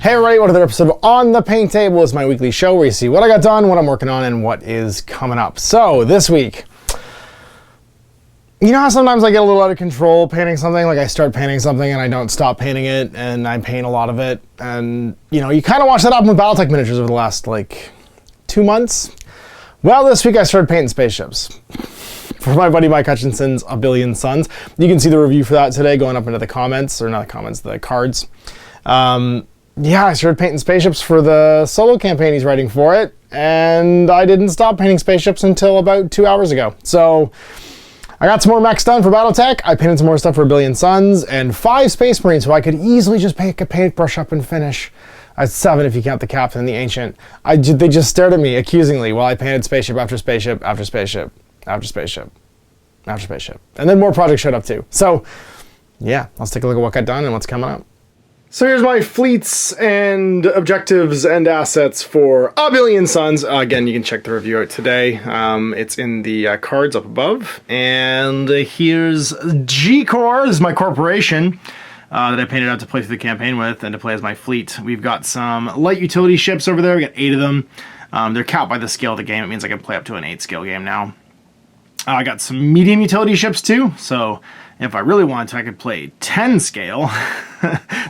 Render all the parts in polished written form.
Hey everybody, welcome to another episode of On the Paint Table. Is my weekly show where you see what I got done, what I'm working on, and what is coming up. So this week, you know how sometimes I get a little out of control painting something, like I start painting something and I don't stop painting it, and I paint a lot of it, and you know, you kind of watch that happen with Battletech miniatures over the last like 2 months. Well, this week I started painting spaceships. For my buddy Mike Hutchinson's A Billion Suns. You can see the review for that today going up into the comments, or not the comments, the cards. Yeah, I started painting spaceships for the solo campaign he's writing for it, and I didn't stop painting spaceships until about 2 hours ago. So I got some more mechs done for Battletech, I painted some more stuff for A Billion Suns, and 5 Space Marines, so I could easily just pick a paintbrush up and finish. 7 if you count the captain and the ancient. They just stared at me accusingly while I painted spaceship after spaceship after spaceship after spaceship after spaceship. And then more projects showed up too. So yeah, let's take a look at what got done and what's coming up. So here's my fleets and objectives and assets for A Billion Suns. Again, you can check the review out today. It's in the cards up above. And here's G-Corps. This is my corporation that I painted out to play through the campaign with and to play as my fleet. We've got some light utility ships over there. We got 8 of them. They're capped by the scale of the game. It means I can play up to an 8 scale game now. I got some medium utility ships too. So if I really wanted to, I could play 10 scale.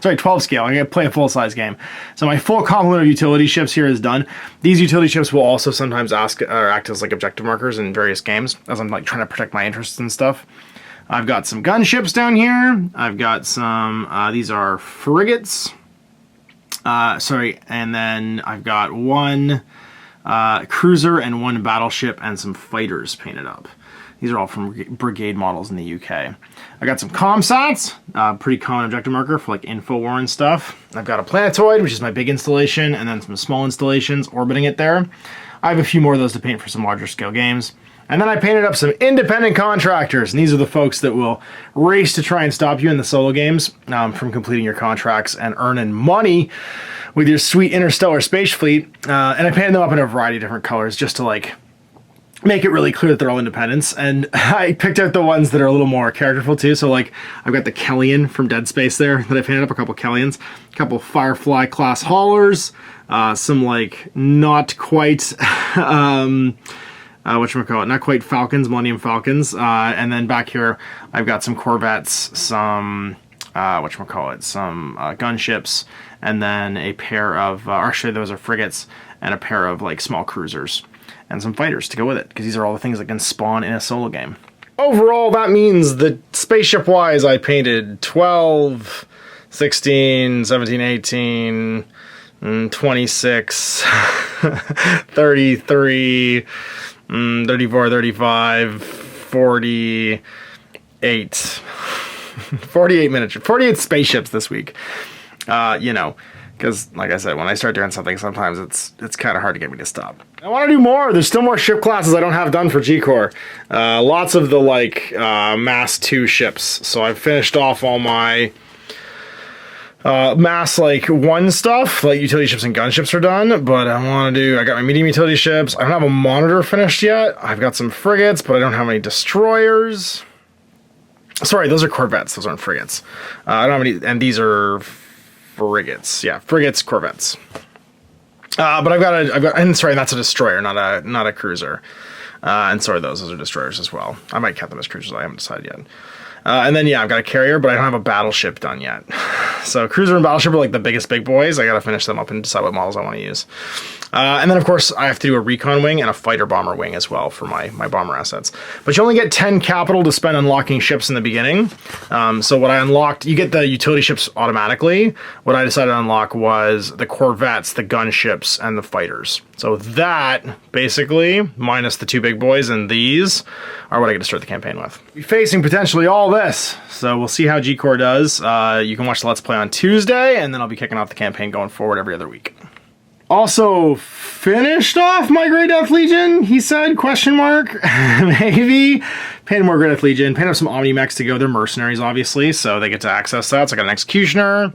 Sorry, 12 scale. I could play a full-size game. So my full complement of utility ships here is done. These utility ships will also sometimes act as like objective markers in various games, as I'm like trying to protect my interests and stuff. I've got some gunships down here. I've got some, these are frigates. And then I've got 1 cruiser and 1 battleship and some fighters painted up. These are all from brigade models in the UK. I got some comsats, pretty common objective marker for like info war and stuff. I've got a planetoid, which is my big installation, and then some small installations orbiting it there. I have a few more of those to paint for some larger scale games. And then I painted up some independent contractors, and these are the folks that will race to try and stop you in the solo games from completing your contracts and earning money with your sweet interstellar space fleet. And I painted them up in a variety of different colors just to like make it really clear that they're all independents. And I picked out the ones that are a little more characterful too. So like I've got the Kellion from Dead Space there that I painted up, a couple Kellions, a couple Firefly class haulers, some like not quite whatchamacallit, not quite Falcons, Millennium Falcons. And then back here, I've got some Corvettes, some, some gunships, and then a pair of, actually those are frigates, and a pair of like small cruisers, and some fighters to go with it, because these are all the things that can spawn in a solo game. Overall, that means that spaceship-wise, I painted 12, 16, 17, 18, 26, 33, 34, 35, 48, 48 miniatures, 48 spaceships this week. You know, because like I said, when I start doing something, sometimes it's kind of hard to get me to stop. I want to do more. There's still more ship classes I don't have done for G-Corps. Lots of the like Mass 2 ships. So I've finished off all my Mass like 1 stuff, like utility ships and gunships are done, but I got my medium utility ships. I don't have a monitor finished yet. I've got some frigates, but I don't have any destroyers. Sorry, those are corvettes. Those aren't frigates. I don't have any, and these are frigates. Yeah, frigates, corvettes. But I've got, and sorry, that's a destroyer, not a cruiser. And sorry, those are destroyers as well. I might count them as cruisers. I haven't decided yet. And then, yeah, I've got a carrier, but I don't have a battleship done yet. So cruiser and battleship are like the biggest big boys. I got to finish them up and decide what models I want to use. And then, of course, I have to do a recon wing and a fighter bomber wing as well for my bomber assets. But you only get 10 capital to spend unlocking ships in the beginning. So what I unlocked, you get the utility ships automatically. What I decided to unlock was the corvettes, the gunships, and the fighters. So that, basically, minus the 2 big boys and these, are what I get to start the campaign with. We're facing potentially all this, so we'll see how G-Corps does. You can watch the Let's Play on Tuesday, and then I'll be kicking off the campaign going forward every other week. Also, finished off my Great Death Legion, he said, question mark, maybe. Painted more Great Death Legion, painted up some Omni mechs to go. They're mercenaries, obviously, so they get to access that. So I got an Executioner,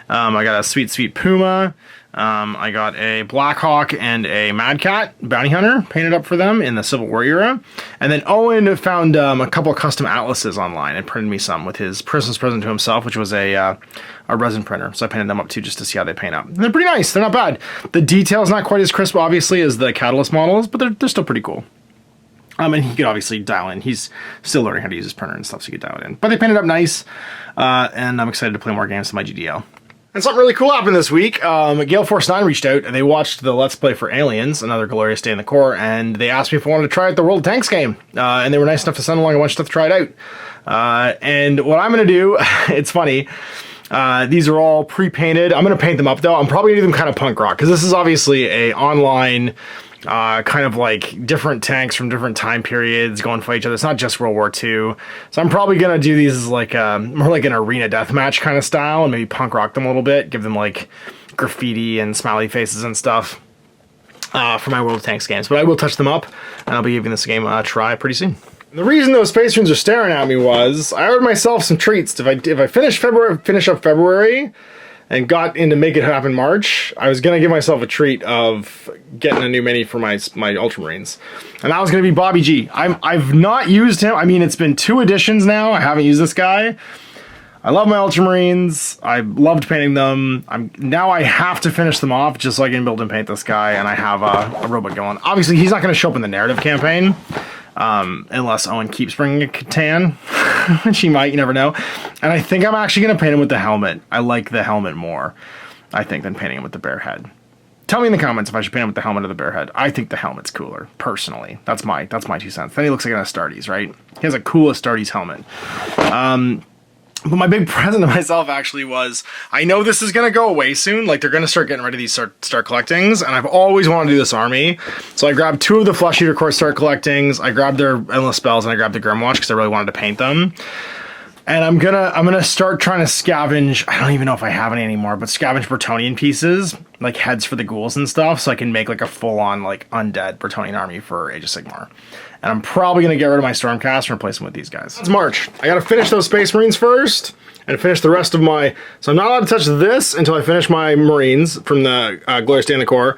I got a sweet Puma, I got a Blackhawk and a Mad Cat Bounty Hunter painted up for them in the Civil War era. And then Owen found a couple of custom atlases online and printed me some with his Christmas present to himself, which was a resin printer. So I painted them up too just to see how they paint up. And they're pretty nice. They're not bad. The detail's not quite as crisp, obviously, as the Catalyst models, but they're still pretty cool. And he could obviously dial in. He's still learning how to use his printer and stuff, so he could dial it in. But they painted up nice, and I'm excited to play more games to my GDL. And something really cool happened this week. Gale Force 9 reached out, and they watched the Let's Play for Aliens, another glorious day in the Corps, and they asked me if I wanted to try out the World of Tanks game. And they were nice enough to send along a bunch of stuff to try it out. And what I'm going to do, it's funny, these are all pre-painted. I'm going to paint them up, though. I'm probably going to do them kind of punk rock, because this is obviously a online... kind of like different tanks from different time periods going for each other. It's not just World War II. So I'm probably going to do these as like more like an arena deathmatch kind of style and maybe punk rock them a little bit. Give them like graffiti and smiley faces and stuff for my World of Tanks games. But I will touch them up and I'll be giving this game a try pretty soon. The reason those Space Marines are staring at me was I ordered myself some treats. If I finish up February and got into Make It Happen March, I was going to give myself a treat of getting a new mini for my Ultramarines. And that was going to be Bobby G. I've not used him. I mean, it's been 2 editions now. I haven't used this guy. I love my Ultramarines. I loved painting them. Now I have to finish them off just so I can build and paint this guy, and I have a robot going. Obviously, he's not going to show up in the narrative campaign, unless Owen keeps bringing a Catan, which he might, you never know. And I think I'm actually going to paint him with the helmet. I like the helmet more, I think, than painting him with the bear head. Tell me in the comments if I should paint him with the helmet or the bear head. I think the helmet's cooler, personally. That's my 2 cents. Then he looks like an Astartes, right? He has a cool Astartes helmet. But my big present to myself actually was, I know this is going to go away soon. Like, they're going to start getting rid of these Star Collectings, and I've always wanted to do this army. So I grabbed 2 of the Flesh Eater Corps Star Collectings, I grabbed their Endless Spells, and I grabbed the Grimwatch because I really wanted to paint them. And I'm gonna start trying to scavenge, I don't even know if I have any anymore, but scavenge Bretonnian pieces, like heads for the ghouls and stuff, so I can make like a full-on like undead Bretonnian army for Age of Sigmar. And I'm probably gonna get rid of my Stormcast and replace them with these guys. It's March. I gotta finish those Space Marines first, and finish the rest of my... So I'm not allowed to touch this until I finish my Marines from the Glorious Day in the Corps,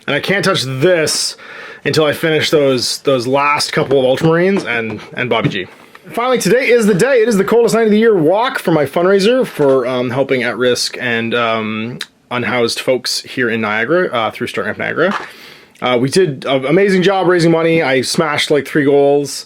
and I can't touch this until I finish those last couple of Ultramarines and Bobby G. Finally, today is the day. It is the coldest night of the year walk for my fundraiser for helping at-risk and unhoused folks here in Niagara through Starting Up Niagara. We did an amazing job raising money. I smashed like 3 goals.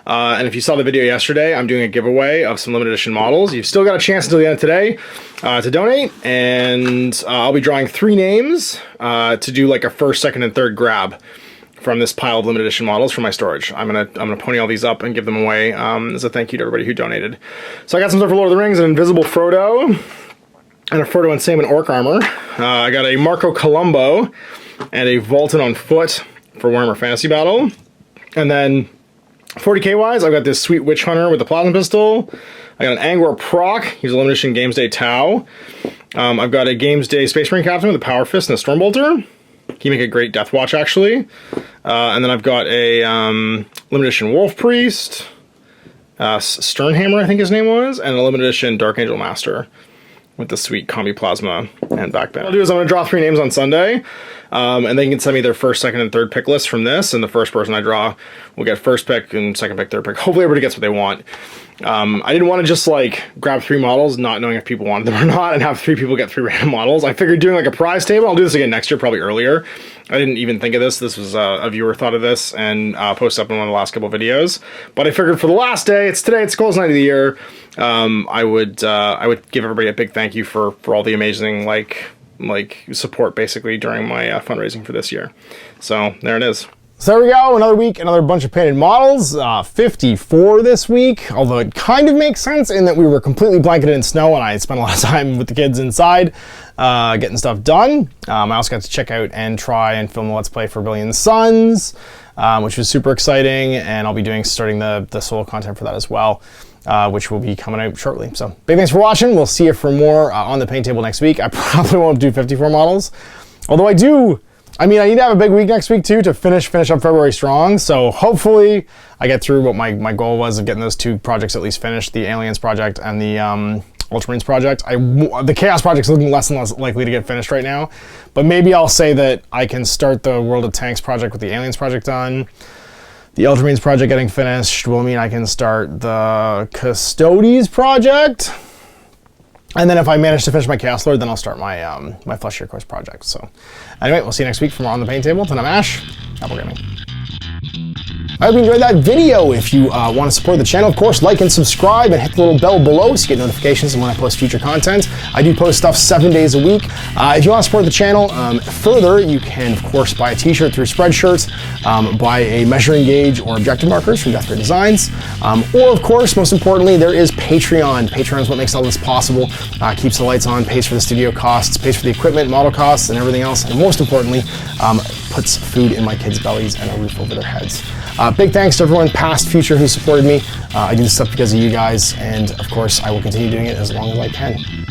And if you saw the video yesterday, I'm doing a giveaway of some limited edition models. You've still got a chance until the end of today to donate. And I'll be drawing 3 names to do like a first, second, and third grab from this pile of limited edition models from my storage. I'm gonna pony all these up and give them away as a thank you to everybody who donated. So I got some stuff for Lord of the Rings, an Invisible Frodo, and a Frodo and Sam in Orc armor. I got a Marco Colombo and a Vulcan on foot for Warhammer Fantasy Battle. And then 40k wise, I've got this sweet Witch Hunter with the Plasma Pistol. I got an Angor Proc, he's a limited edition Games Day Tau. I've got a Games Day Space Marine Captain with a Power Fist and a Stormbolter. He make a great Death Watch, actually. And then I've got a limited edition Wolf Priest, Sternhammer, I think his name was, and a limited edition Dark Angel Master with the sweet Combi Plasma and backband. What I'll do is I'm going to draw 3 names on Sunday, and they can send me their first, second, and third pick list from this, and the first person I draw will get first pick and second pick, third pick. Hopefully everybody gets what they want. I didn't want to just like grab 3 models not knowing if people wanted them or not and have 3 people get 3 random models. I figured doing like a prize table, I'll do this again next year, probably earlier. I didn't even think of this. This was a viewer thought of this and posted up in one of the last couple of videos. But I figured for the last day, it's today, it's the coldest night of the year, I would give everybody a big thank you for all the amazing like support basically during my fundraising for this year. So there it is. So there we go, another week, another bunch of painted models, 54 this week, although it kind of makes sense in that we were completely blanketed in snow and I spent a lot of time with the kids inside getting stuff done. I also got to check out and try and film the Let's Play for Billion Suns, which was super exciting, and I'll be starting the solo content for that as well, which will be coming out shortly. So big thanks for watching. We'll see you for more on the paint table next week. I probably won't do 54 models, although I need to have a big week next week too to finish up February strong. So hopefully I get through what my goal was of getting those 2 projects at least finished, the Aliens project and the Ultramarines project. The Chaos project's looking less and less likely to get finished right now, but maybe I'll say that I can start the World of Tanks project with the Aliens project done. The Ultramarines project getting finished will mean I can start the Custodes project. And then if I manage to finish my Chaos Lord, then I'll start my my Flesh Your Quest project. So anyway, we'll see you next week for more On the Paint Table. Then I'm Ash, Apple Gaming. I hope you enjoyed that video. If you want to support the channel, of course, like and subscribe and hit the little bell below to get notifications when I post future content. I do post stuff 7 days a week. If you want to support the channel further, you can, of course, buy a t-shirt through Spreadshirt, buy a measuring gauge or objective markers from Death Ray Designs, or, of course, most importantly, there is Patreon. Patreon is what makes all this possible, keeps the lights on, pays for the studio costs, pays for the equipment, model costs, and everything else, and most importantly, puts food in my kids' bellies and a roof over their heads. Big thanks to everyone, past, future, who supported me. I do this stuff because of you guys, and of course, I will continue doing it as long as I can.